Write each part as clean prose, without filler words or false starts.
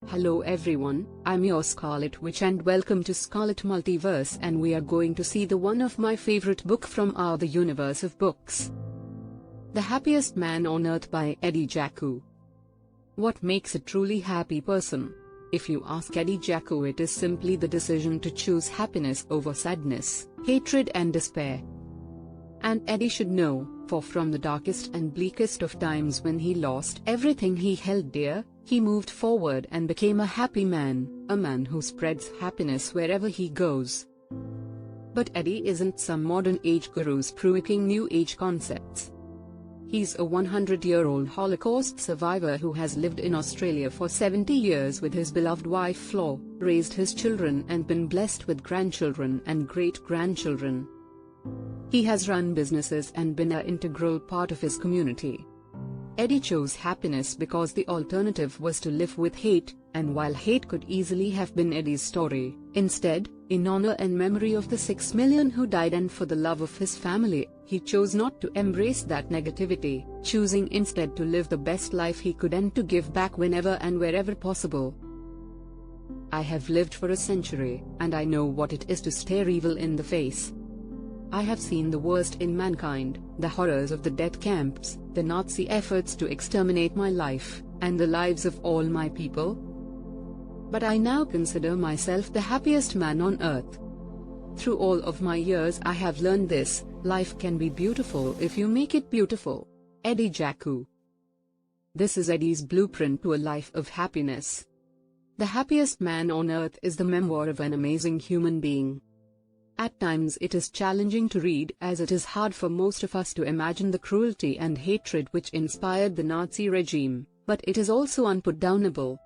Hello everyone, I'm your Scarlet Witch and welcome to Scarlet Multiverse, and we are going to see the one of my favorite book from the universe of books. The Happiest Man on Earth by Eddie Jacquot. What makes a truly happy person? If you ask Eddie Jacquot, it is simply the decision to choose happiness over sadness, hatred and despair. And Eddie should know, for from the darkest and bleakest of times when he lost everything he held dear, he moved forward and became a happy man, a man who spreads happiness wherever he goes. But Eddie isn't some modern age guru spruiking new age concepts. He's a 100-year-old Holocaust survivor who has lived in Australia for 70 years with his beloved wife Flo, raised his children and been blessed with grandchildren and great-grandchildren. He has run businesses and been an integral part of his community. Eddie chose happiness because the alternative was to live with hate, and while hate could easily have been Eddie's story, instead, in honor and memory of the 6 million who died and for the love of his family, he chose not to embrace that negativity, choosing instead to live the best life he could and to give back whenever and wherever possible. I have lived for a century, and I know what it is to stare evil in the face. I have seen the worst in mankind, the horrors of the death camps, the Nazi efforts to exterminate my life, and the lives of all my people. But I now consider myself the happiest man on earth. Through all of my years I have learned this: life can be beautiful if you make it beautiful. Eddie Jacquot. This is Eddie's blueprint to a life of happiness. The Happiest Man on Earth is the memoir of an amazing human being. At times it is challenging to read, as it is hard for most of us to imagine the cruelty and hatred which inspired the Nazi regime, but it is also unputdownable.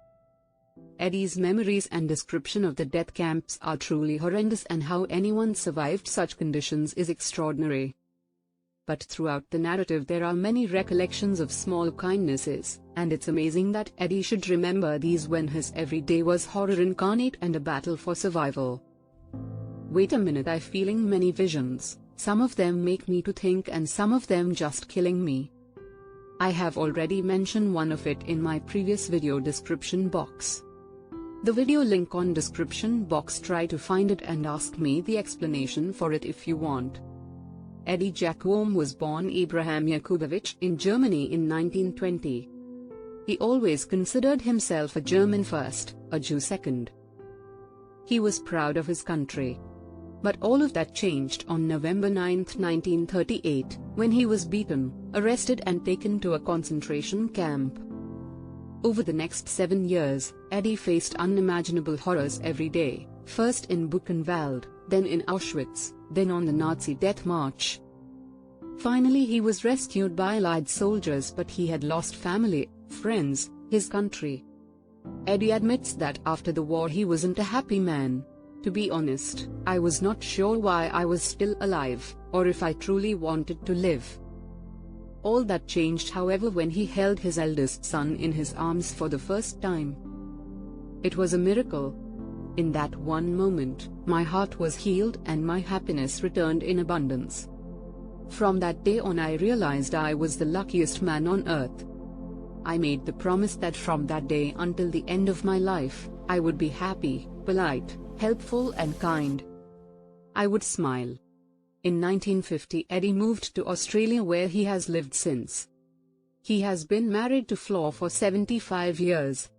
Eddie's memories and description of the death camps are truly horrendous, and how anyone survived such conditions is extraordinary. But throughout the narrative there are many recollections of small kindnesses, and it's amazing that Eddie should remember these when his everyday was horror incarnate and a battle for survival. Wait a minute, I'm feeling many visions, some of them make me to think and some of them just killing me. I have already mentioned one of it in my previous video description box. The video link on description box, try to find it and ask me the explanation for it if you want. Eddie Jacquot was born Abraham Yakubovich in Germany in 1920. He always considered himself a German first, a Jew second. He was proud of his country. But all of that changed on November 9, 1938, when he was beaten, arrested and taken to a concentration camp. Over the next 7 years, Eddie faced unimaginable horrors every day, first in Buchenwald, then in Auschwitz, then on the Nazi death march. Finally he was rescued by Allied soldiers, but he had lost family, friends, his country. Eddie admits that after the war he wasn't a happy man. To be honest, I was not sure why I was still alive, or if I truly wanted to live. All that changed, however, when he held his eldest son in his arms for the first time. It was a miracle. In that one moment, my heart was healed and my happiness returned in abundance. From that day on I realized I was the luckiest man on earth. I made the promise that from that day until the end of my life, I would be happy, polite, helpful and kind. I would smile. In 1950 Eddie moved to Australia, where he has lived since. He has been married to Flo for 75 years.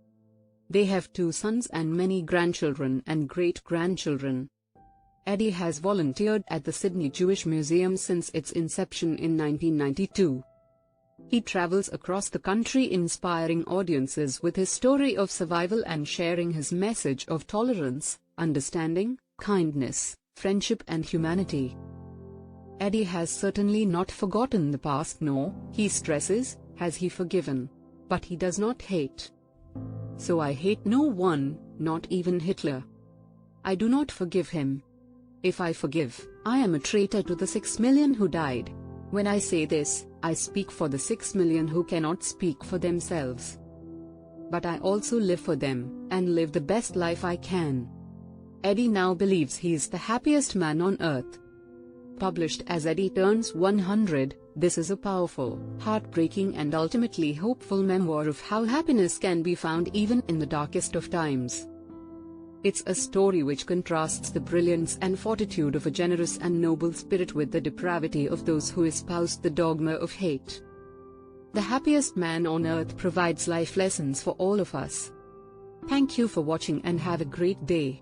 They have 2 sons and many grandchildren and great-grandchildren. Eddie has volunteered at the Sydney Jewish Museum since its inception in 1992. He travels across the country inspiring audiences with his story of survival and sharing his message of tolerance, understanding, kindness, friendship and humanity. Eddie has certainly not forgotten the past, no, he stresses, has he forgiven. But he does not hate. So I hate no one, not even Hitler. I do not forgive him. If I forgive, I am a traitor to the 6 million who died. When I say this, I speak for the 6 million who cannot speak for themselves. But I also live for them, and live the best life I can. Eddie now believes he is the happiest man on earth. Published as Eddie turns 100, this is a powerful, heartbreaking and ultimately hopeful memoir of how happiness can be found even in the darkest of times. It's a story which contrasts the brilliance and fortitude of a generous and noble spirit with the depravity of those who espouse the dogma of hate. The Happiest Man on Earth provides life lessons for all of us. Thank you for watching and have a great day.